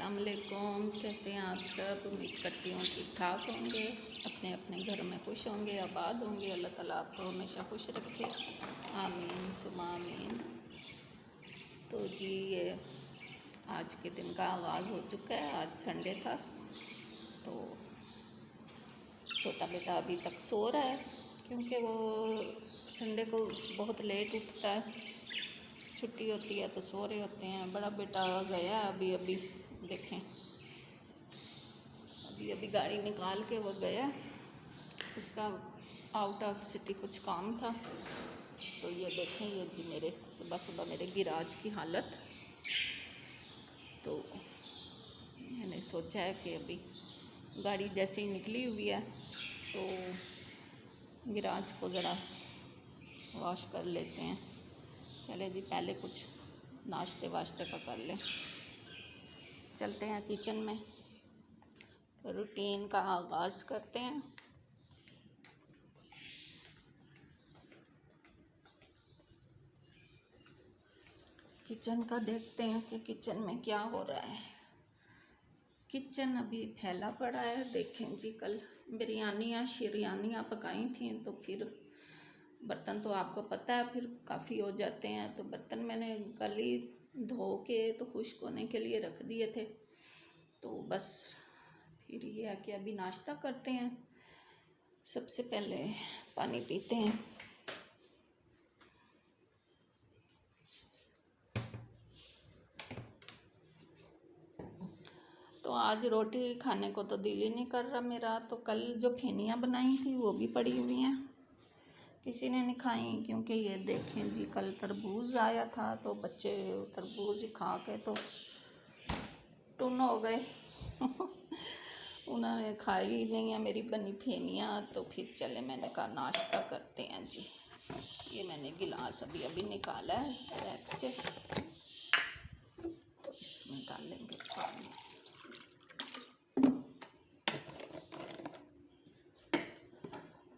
अस्सलाम वालेकुम। कैसे हैं आप सब? उम्मीद करती हूँ ठीक ठाक होंगे, अपने अपने घर में खुश होंगे, आबाद होंगे। अल्लाह ताला आपको हमेशा खुश रखे, आमीन सुमा आमीन। तो जी ये आज के दिन का आगाज़ हो चुका है। आज संडे था तो छोटा बेटा अभी तक सो रहा है क्योंकि वो संडे को बहुत लेट उठता है, छुट्टी होती है तो सो रहे होते हैं। बड़ा बेटा गया अभी अभी, देखें अभी अभी गाड़ी निकाल के वो गया, उसका आउट ऑफ सिटी कुछ काम था। तो ये देखें, ये जी मेरे सुबह सुबह मेरे गिराज की हालत। तो मैंने सोचा है कि अभी गाड़ी जैसे ही निकली हुई है तो गिराज को ज़रा वॉश कर लेते हैं। चले जी, पहले कुछ नाश्ते वाश्ते का कर लें। चलते हैं किचन में, तो रूटीन का आगाज़ करते हैं। किचन का देखते हैं कि किचन में क्या हो रहा है। किचन अभी फैला पड़ा है। देखें जी, कल बिरयानियाँ शिरयानियाँ पकाई थी तो फिर बर्तन तो आपको पता है फिर काफ़ी हो जाते हैं। तो बर्तन मैंने कल ही धो के तो खुश्क होने के लिए रख दिए थे। तो बस फिर ये है कि अभी नाश्ता करते हैं। सबसे पहले पानी पीते हैं। तो आज रोटी खाने को तो दिल ही नहीं कर रहा मेरा। तो कल जो फेनियाँ बनाई थी वो भी पड़ी हुई हैं, किसी ने नहीं खाई। क्योंकि ये देखें जी, कल तरबूज आया था तो बच्चे तरबूज ही खा के तो टुन हो गए उन्होंने खाई ही नहीं है मेरी बनी फेनियाँ। तो फिर चले, मैंने कहा नाश्ता करते हैं जी। ये मैंने गिलास अभी अभी निकाला है रैक से, तो इसमें डालेंगे पानी।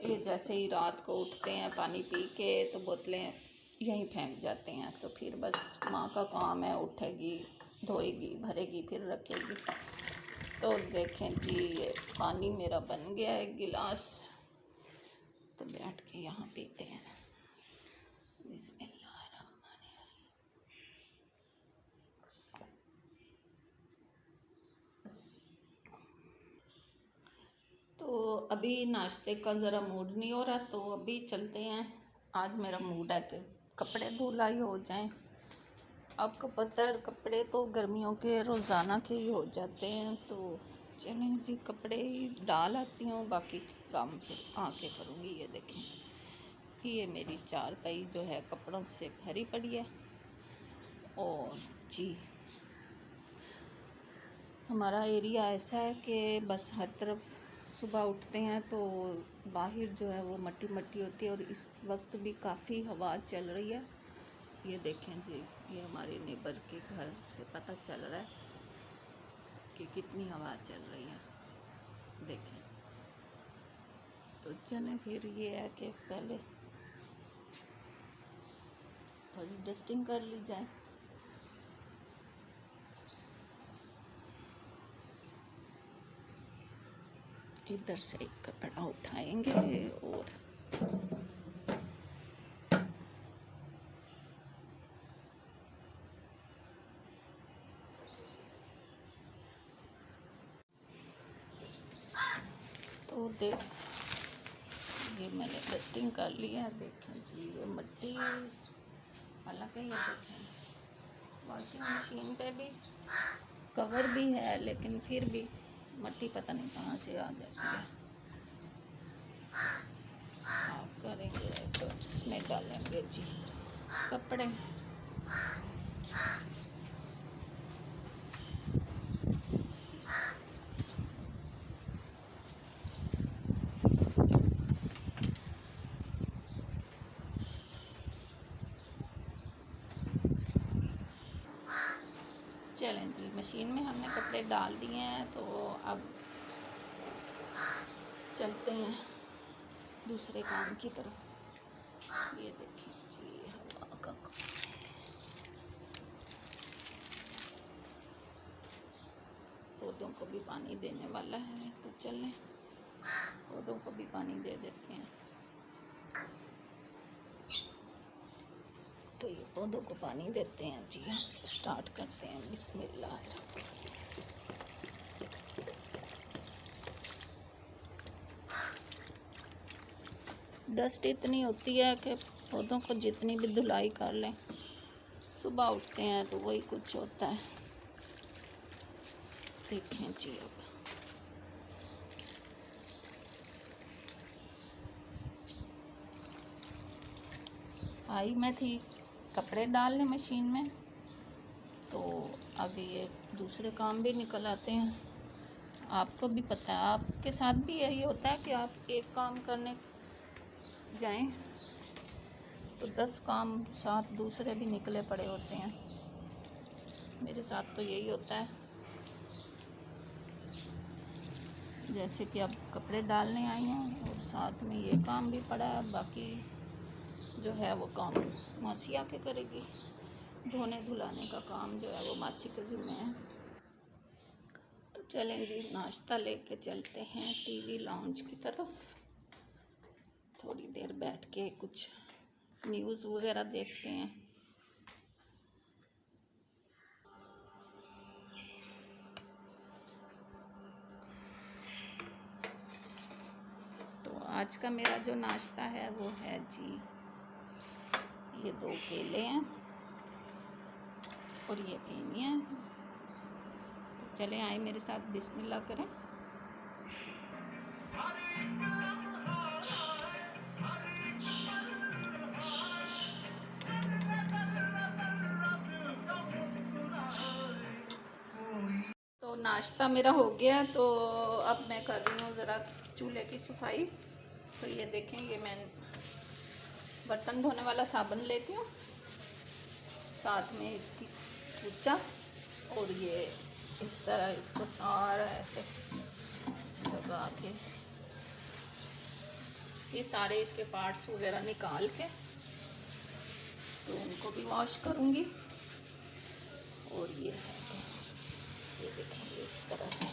ये जैसे ही रात को उठते हैं पानी पी के तो बोतलें यहीं फेंक जाते हैं। तो फिर बस माँ का काम है, उठेगी धोएगी भरेगी फिर रखेगी। तो देखें जी, ये पानी मेरा बन गया है गिलास। तो बैठ के यहाँ पीते हैं। बिस्मिल्लाहिर्रहमानिर्रहीम। तो अभी नाश्ते का ज़रा मूड नहीं हो रहा तो अभी चलते हैं। आज मेरा मूड है कि कपड़े धुलाई हो जाएं। आपको पता है कपड़े तो गर्मियों के रोज़ाना के ही हो जाते हैं। तो चलें जी, कपड़े ही डाल आती हूँ, बाकी काम फिर आके करूँगी। ये देखें, ये मेरी चारपाई जो है कपड़ों से भरी पड़ी है। और जी हमारा एरिया ऐसा है कि बस हर तरफ सुबह उठते हैं तो बाहर जो है वो मट्टी मट्टी होती है। और इस वक्त भी काफ़ी हवा चल रही है। ये देखें जी, ये हमारे नेबर के घर से पता चल रहा है कि कितनी हवा चल रही है। देखें, तो चलें फिर ये है कि पहले थोड़ी डस्टिंग कर ली जाए। इधर से एक कपड़ा उठाएंगे और तो देख, ये मैंने डस्टिंग कर लिया है। देखें जी, ये मिट्टी, हालांकि ये देखें वॉशिंग मशीन पे भी कवर भी है लेकिन फिर भी मिट्टी पता नहीं कहाँ से आ जाती है। साफ करेंगे तो इसमें डालेंगे जी कपड़े। चलें जी, मशीन में हमने कपड़े डाल दिए हैं तो अब चलते हैं दूसरे काम की तरफ। ये देखिए जी, हवा का पौधों को भी पानी देने वाला है, तो चलें पौधों को भी पानी दे देते हैं। तो ये पौधों को पानी देते हैं जी। हम स्टार्ट करते हैं, बिस्मिल्लाह। डस्ट इतनी होती है कि पौधों को जितनी भी धुलाई कर लें, सुबह उठते हैं तो वही कुछ होता है। देखें जी, अब आई मैं थी कपड़े डालने मशीन में, तो अब ये दूसरे काम भी निकल आते हैं। आपको भी पता है, आपके साथ भी यही होता है कि आप एक काम करने जाएं तो 10 काम साथ दूसरे भी निकले पड़े होते हैं। मेरे साथ तो यही होता है। जैसे कि अब कपड़े डालने आई हूँ और साथ में ये काम भी पड़ा है, बाकी जो है वो काम मासी आके करेगी। धोने धुलाने का काम जो है वो मासी के ज़िम्मे है। तो चलें जी, नाश्ता लेके चलते हैं टीवी लाउंज की तरफ। थोड़ी देर बैठ के कुछ न्यूज़ वगैरह देखते हैं। तो आज का मेरा जो नाश्ता है वो है जी, ये 2 केले हैं और ये पीनी है। तो चले आए मेरे साथ, बिस्मिल्लाह करें। तो नाश्ता मेरा हो गया, तो अब मैं कर रही हूँ ज़रा चूल्हे की सफाई। तो ये देखें, ये मैं बर्तन धोने वाला साबुन लेती हूँ, साथ में इसकी कूचा, और ये इस तरह इसको सारा ऐसे लगा के ये सारे इसके पार्ट्स वगैरह निकाल के तो उनको भी वॉश करूँगी। और ये है, तो ये देखेंगे इस तरह से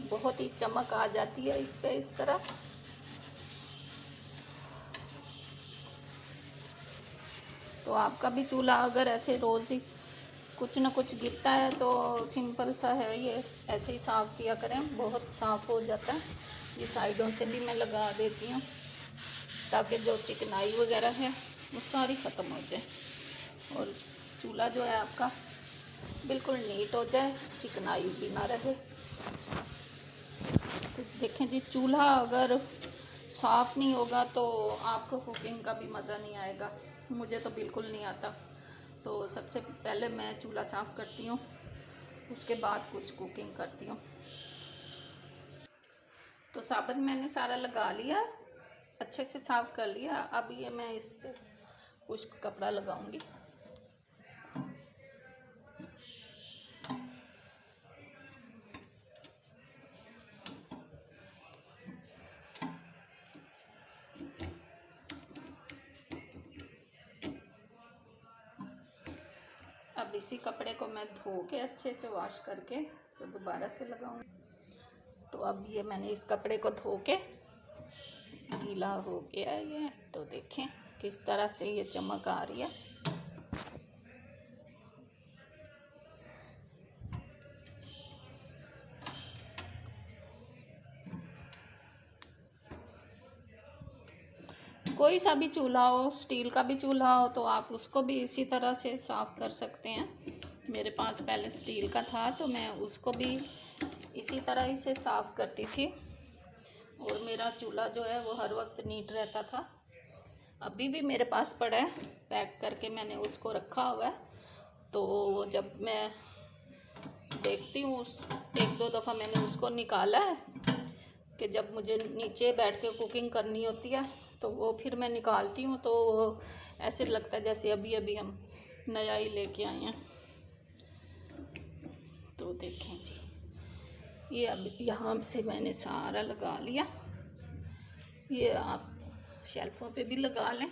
बहुत ही चमक आ जाती है इस पे, इस तरह। तो आपका भी चूल्हा अगर ऐसे रोज़ ही कुछ ना कुछ गिरता है तो सिंपल सा है, ये ऐसे ही साफ़ किया करें, बहुत साफ़ हो जाता है। ये साइडों से भी मैं लगा देती हूँ ताकि जो चिकनाई वगैरह है वो सारी ख़त्म हो जाए और चूल्हा जो है आपका बिल्कुल नीट हो जाए, चिकनाई भी ना रहे। तो देखें जी, चूल्हा अगर साफ़ नहीं होगा तो आपको कुकिंग का भी मज़ा नहीं आएगा। मुझे तो बिल्कुल नहीं आता। तो सबसे पहले मैं चूल्हा साफ़ करती हूँ, उसके बाद कुछ कुकिंग करती हूँ। तो साबुन मैंने सारा लगा लिया, अच्छे से साफ़ कर लिया। अब ये मैं इस पर कुछ कपड़ा लगाऊंगी। अब इसी कपड़े को मैं धो के अच्छे से वॉश करके तो दोबारा से लगाऊंगी। तो अब ये मैंने इस कपड़े को धो के गीला हो गया ये, तो देखें किस तरह से ये चमक आ रही है। कोई सा भी चूल्हा हो, स्टील का भी चूल्हा हो, तो आप उसको भी इसी तरह से साफ़ कर सकते हैं। मेरे पास पहले स्टील का था तो मैं उसको भी इसी तरह ही से साफ़ करती थी और मेरा चूल्हा जो है वो हर वक्त नीट रहता था। अभी भी मेरे पास पड़ा है, पैक करके मैंने उसको रखा हुआ है। तो वो जब मैं देखती हूँ, उस 1-2 दफ़ा मैंने उसको निकाला है कि जब मुझे नीचे बैठ के कुकिंग करनी होती है तो वो फिर मैं निकालती हूँ तो वो ऐसे लगता है जैसे अभी अभी हम नया ही लेके आए हैं। तो देखें जी, ये अब यहाँ से मैंने सारा लगा लिया। ये आप शेल्फ़ों पे भी लगा लें,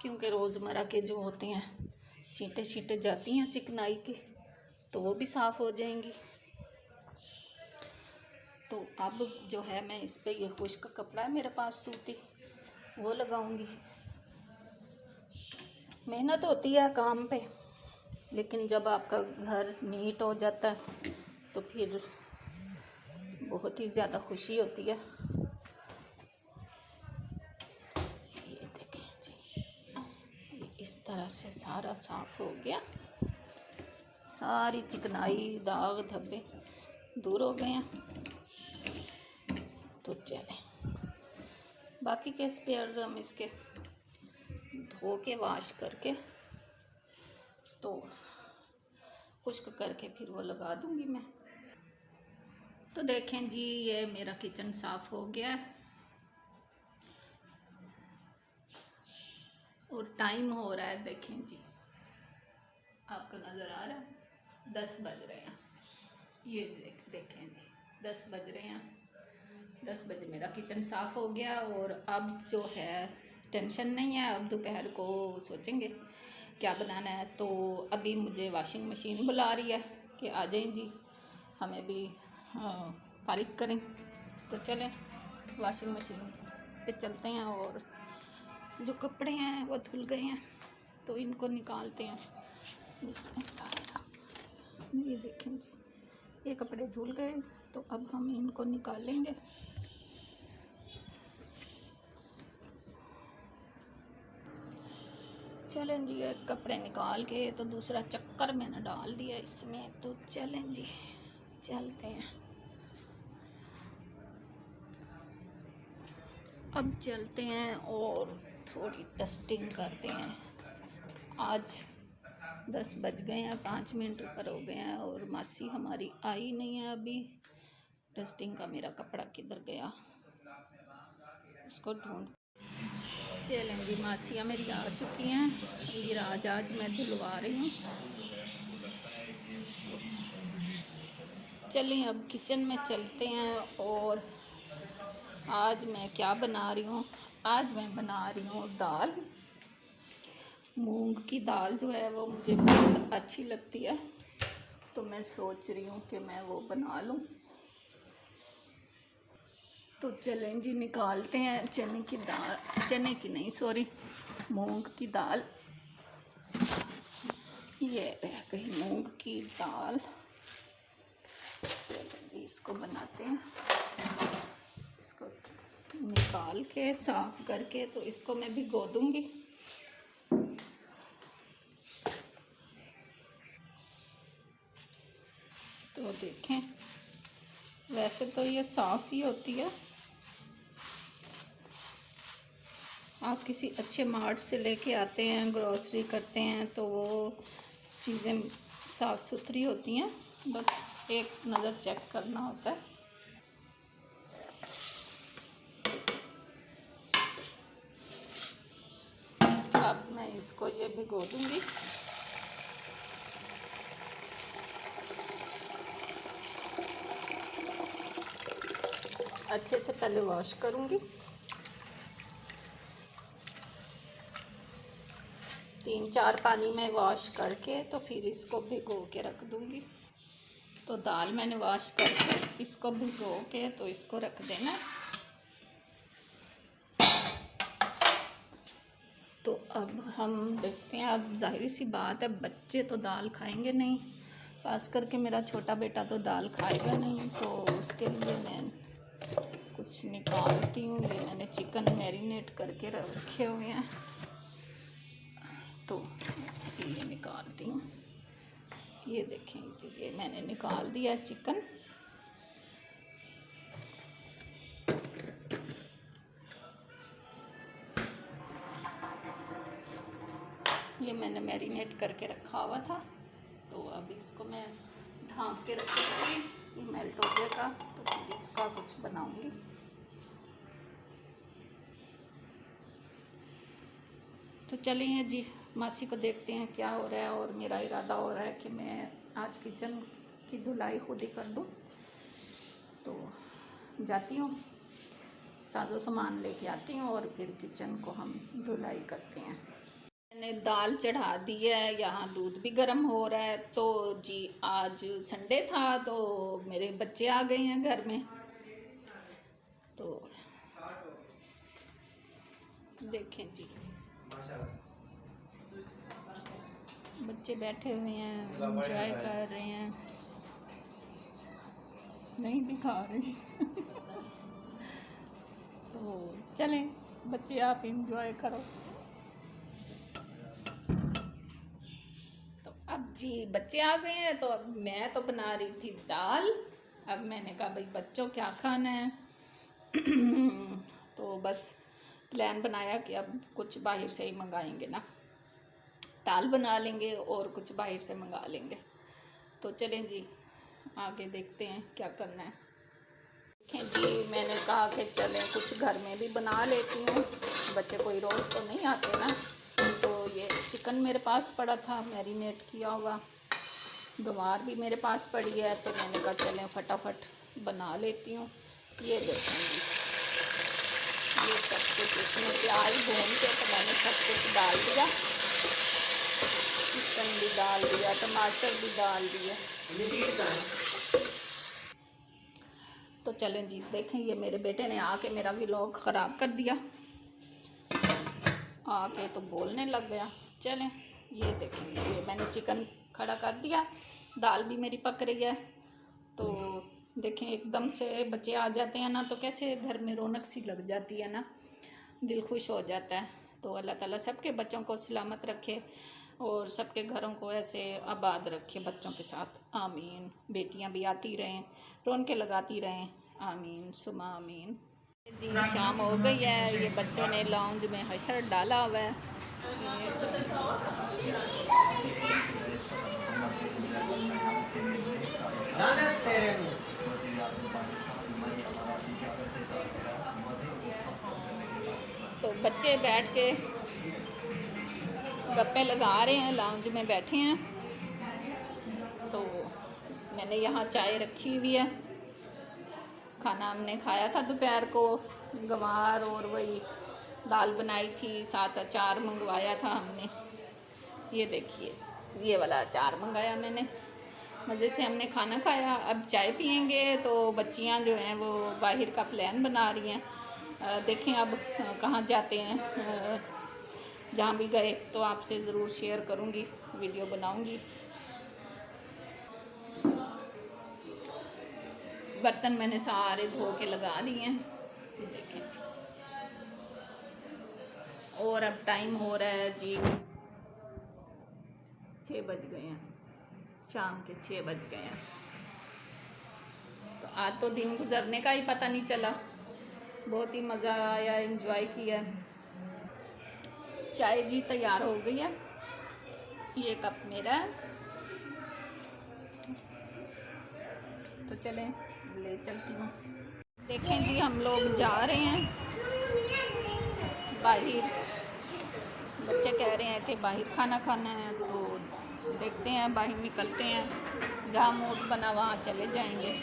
क्योंकि रोज़मर्रा के जो होते हैं छींटे छींटे जाती हैं चिकनाई की, तो वो भी साफ़ हो जाएंगी। तो अब जो है मैं इस पे ये खुश्क कपड़ा है मेरे पास सूती, वो लगाऊंगी। मेहनत होती है काम पे, लेकिन जब आपका घर नीट हो जाता है तो फिर बहुत ही ज़्यादा खुशी होती है। ये देखें जी, ये इस तरह से सारा साफ़ हो गया, सारी चिकनाई दाग धब्बे दूर हो गए हैं। तो चलें, बाकी के स्पेयर्स हम इसके धो के वॉश करके तो खुश्क करके फिर वो लगा दूंगी मैं। तो देखें जी, ये मेरा किचन साफ़ हो गया है और टाइम हो रहा है, देखें जी, आपको नज़र आ रहा है 10 बज रहे हैं। ये देखें जी 10 बज रहे हैं, 10 बजे मेरा किचन साफ़ हो गया। और अब जो है टेंशन नहीं है, अब दोपहर को सोचेंगे क्या बनाना है। तो अभी मुझे वॉशिंग मशीन बुला रही है कि आ जाएं जी, हमें भी फारिग करें। तो चलें वॉशिंग मशीन पे चलते हैं, और जो कपड़े हैं वो धुल गए हैं तो इनको निकालते हैं। ये देखें जी, ये कपड़े धुल गए, तो अब हम इनको निकालेंगे। चलें जी, एक कपड़े निकाल के तो दूसरा चक्कर मैंने डाल दिया इसमें। तो चलें जी, चलते हैं, अब चलते हैं और थोड़ी डस्टिंग करते हैं। आज 10 बज गए हैं, 5 मिनट ऊपर हो गए हैं और मासी हमारी आई नहीं है अभी। डस्टिंग का मेरा कपड़ा किधर गया, उसको ढूंढ। चलें जी, मासियाँ मेरी आ चुकी हैं, ये आज मैं धुलवा रही हूँ। चलें अब किचन में चलते हैं, और आज मैं क्या बना रही हूँ। आज मैं बना रही हूँ दाल, मूंग की दाल जो है वो मुझे बहुत अच्छी लगती है, तो मैं सोच रही हूँ कि मैं वो बना लूँ। तो चलें जी, निकालते हैं चने की दाल, चने की नहीं सॉरी, मूंग की दाल। ये रह गई मूंग की दाल। चलें जी, इसको बनाते हैं। इसको निकाल के साफ़ करके तो इसको मैं भिगो दूँगी। तो देखें, वैसे तो ये साफ़ ही होती है, आप किसी अच्छे मार्ट से लेके आते हैं, ग्रोसरी करते हैं तो वो चीज़ें साफ़ सुथरी होती हैं, बस एक नज़र चेक करना होता है। अब मैं इसको ये भिगो दूँगी। अच्छे से पहले वॉश करूँगी, 3-4 पानी में वॉश करके तो फिर इसको भिगो के रख दूँगी। तो दाल मैंने वॉश करके इसको भिगो के तो इसको रख देना। तो अब हम देखते हैं, अब जाहिर सी बात है बच्चे तो दाल खाएंगे नहीं, खास करके मेरा छोटा बेटा तो दाल खाएगा नहीं, तो उसके लिए मैं कुछ निकालती हूँ। ये मैंने चिकन मैरिनेट करके रखे हुए हैं, तो ये निकालती हूँ। ये देखें जी, ये मैंने निकाल दिया चिकन। ये मैंने मैरिनेट करके रखा हुआ था, तो अब इसको मैं ढाँप के रखूँगी, ये मेल्ट हो जाएगा तो फिर इसका कुछ बनाऊँगी। तो चलिए जी, मासी को देखते हैं क्या हो रहा है, और मेरा इरादा हो रहा है कि मैं आज किचन की धुलाई खुद ही कर दूँ। तो जाती हूँ, साजो सामान लेके आती हूँ और फिर किचन को हम धुलाई करते हैं। मैंने दाल चढ़ा दी है, यहाँ दूध भी गर्म हो रहा है। तो जी आज संडे था तो मेरे बच्चे आ गए हैं घर में, तो देखें जी बच्चे बैठे हुए हैं, एंजॉय कर रहे हैं। नहीं दिखा रही तो चलें बच्चे आप एंजॉय करो। तो अब जी बच्चे आ गए हैं, तो अब मैं तो बना रही थी दाल। अब मैंने कहा भाई बच्चों क्या खाना है तो बस प्लान बनाया कि अब कुछ बाहर से ही मंगाएंगे ना, दाल बना लेंगे और कुछ बाहर से मंगा लेंगे। तो चलें जी आगे देखते हैं क्या करना है। देखें जी मैंने कहा कि चलें कुछ घर में भी बना लेती हूँ, बच्चे कोई रोज़ तो नहीं आते ना। तो ये चिकन मेरे पास पड़ा था मैरिनेट किया हुआ, गवार भी मेरे पास पड़ी है, तो मैंने कहा चलें फटाफट बना लेती हूँ। ये देखेंगी ये सब कुछ इसमें प्याज भून के तो मैंने सब कुछ डाल दिया, चिकन भी डाल दिया, टमाटर भी डाल दिया। तो चलें जी देखें, ये मेरे बेटे ने आके मेरा व्लॉग ख़राब कर दिया, आके तो बोलने लग गया। चलें ये देखें, ये मैंने चिकन खड़ा कर दिया, दाल भी मेरी पक रही है। तो देखें एकदम से बच्चे आ जाते हैं ना तो कैसे घर में रौनक सी लग जाती है ना, दिल खुश हो जाता है। तो अल्लाह ताला सबके बच्चों को सलामत रखे और सबके घरों को ऐसे आबाद रखे बच्चों के साथ, आमीन। बेटियां भी आती रहें, रौनकें लगाती रहें, आमीन सुमा आमीन। जी शाम हो गई है, ये बच्चों ने लाउंज में हशर डाला हुआ है। तो बच्चे बैठ के गप्पे लगा रहे हैं, लाउंज में बैठे हैं। तो मैंने यहाँ चाय रखी हुई है, खाना हमने खाया था दोपहर को, गवार और वही दाल बनाई थी, साथ अचार मंगवाया था हमने। ये देखिए ये वाला अचार मंगाया मैंने, मज़े से हमने खाना खाया। अब चाय पियेंगे। तो बच्चियाँ जो हैं वो बाहर का प्लान बना रही हैं, देखें अब कहाँ जाते हैं। जहाँ भी गए तो आपसे ज़रूर शेयर करूँगी, वीडियो बनाऊँगी। बर्तन मैंने सारे धो के लगा दिए हैं, देखें जी। और अब टाइम हो रहा है जी 6 बज गए हैं, शाम के 6 बज गए हैं। तो आज तो दिन गुजरने का ही पता नहीं चला, बहुत ही मज़ा आया, एंजॉय किया। चाय जी तैयार हो गई है, ये कप मेरा है। तो चलें ले चलती हूँ। देखें जी हम लोग जा रहे हैं बाहर, बच्चे कह रहे हैं कि बाहर खाना खाना है, तो देखते हैं बाहर निकलते हैं, जहाँ मूड बना वहाँ चले जाएंगे।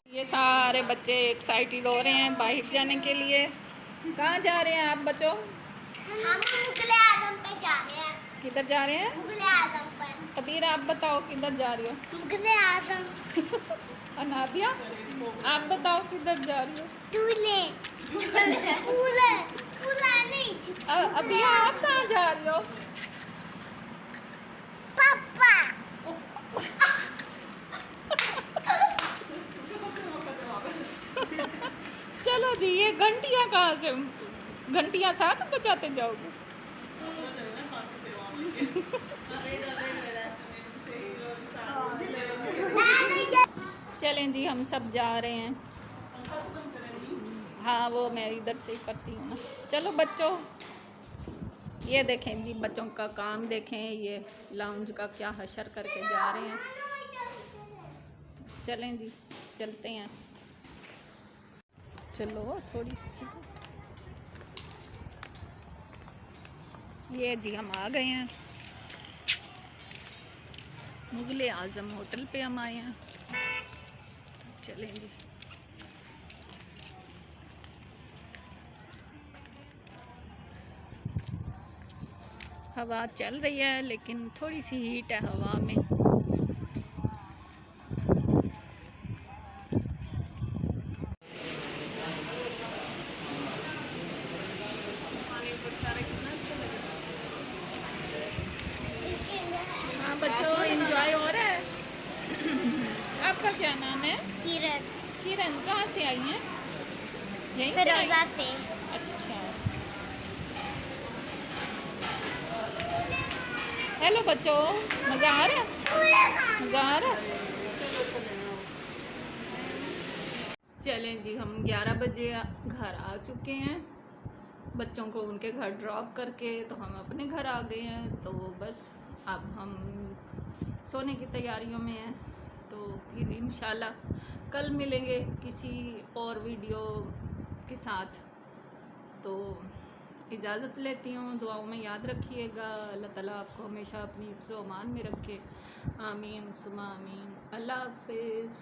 ये सारे बच्चे एक्साइटेड हो रहे हैं बाहर जाने के लिए। कहाँ जा रहे हैं आप बच्चों? हम मुगल आजम पे जा रहे हैं। किधर जा रहे हैं? मुगल आजम पर। कबीर आप बताओ किधर जा रही हो? मुगल आजम। अनादिया आप बताओ किधर जा रही हो? दूल्हे। दूल्हे। दूल्हा नहीं। अभी आप कहाँ जा रही हो? पापा। चलो जी, ये घंटियाँ कहाँ से, घंटियाँ साथ बजाते जाओगे? चलें जी हम सब जा रहे हैं। हाँ वो मैं इधर से ही करती हूँ ना। चलो बच्चों ये देखें जी बच्चों का काम देखें, ये लाउंज का क्या हशर करके जा रहे हैं। चलें जी चलते हैं, चलो थोड़ी सी तो। ये जी हम आ गए हैं, मुगले आजम होटल पे हम आए हैं। चलें जी। हवा चल रही है लेकिन थोड़ी सी हीट है हवा में। हाँ बच्चों एंजॉय हो रहा है। आपका क्या नाम है? किरण किरण। कहाँ से आई हैं? यहीं से आई? फिरोजा से। अच्छा। हेलो बच्चों, मज़ा आ रहा है? मज़ा आ रहा है? चलें जी, हम 11 बजे घर आ चुके हैं। बच्चों को उनके घर ड्रॉप करके तो हम अपने घर आ गए हैं। तो बस अब हम सोने की तैयारियों में हैं। तो फिर इंशाल्लाह कल मिलेंगे किसी और वीडियो के साथ। तो इजाज़त लेती हूँ, दुआओं में याद रखिएगा। अल्लाह ताला आपको हमेशा अपनी हिफ्ज़-ओ-अमान में रखे। आमीन सुमा आमीन। अल्लाह हाफ़िज़।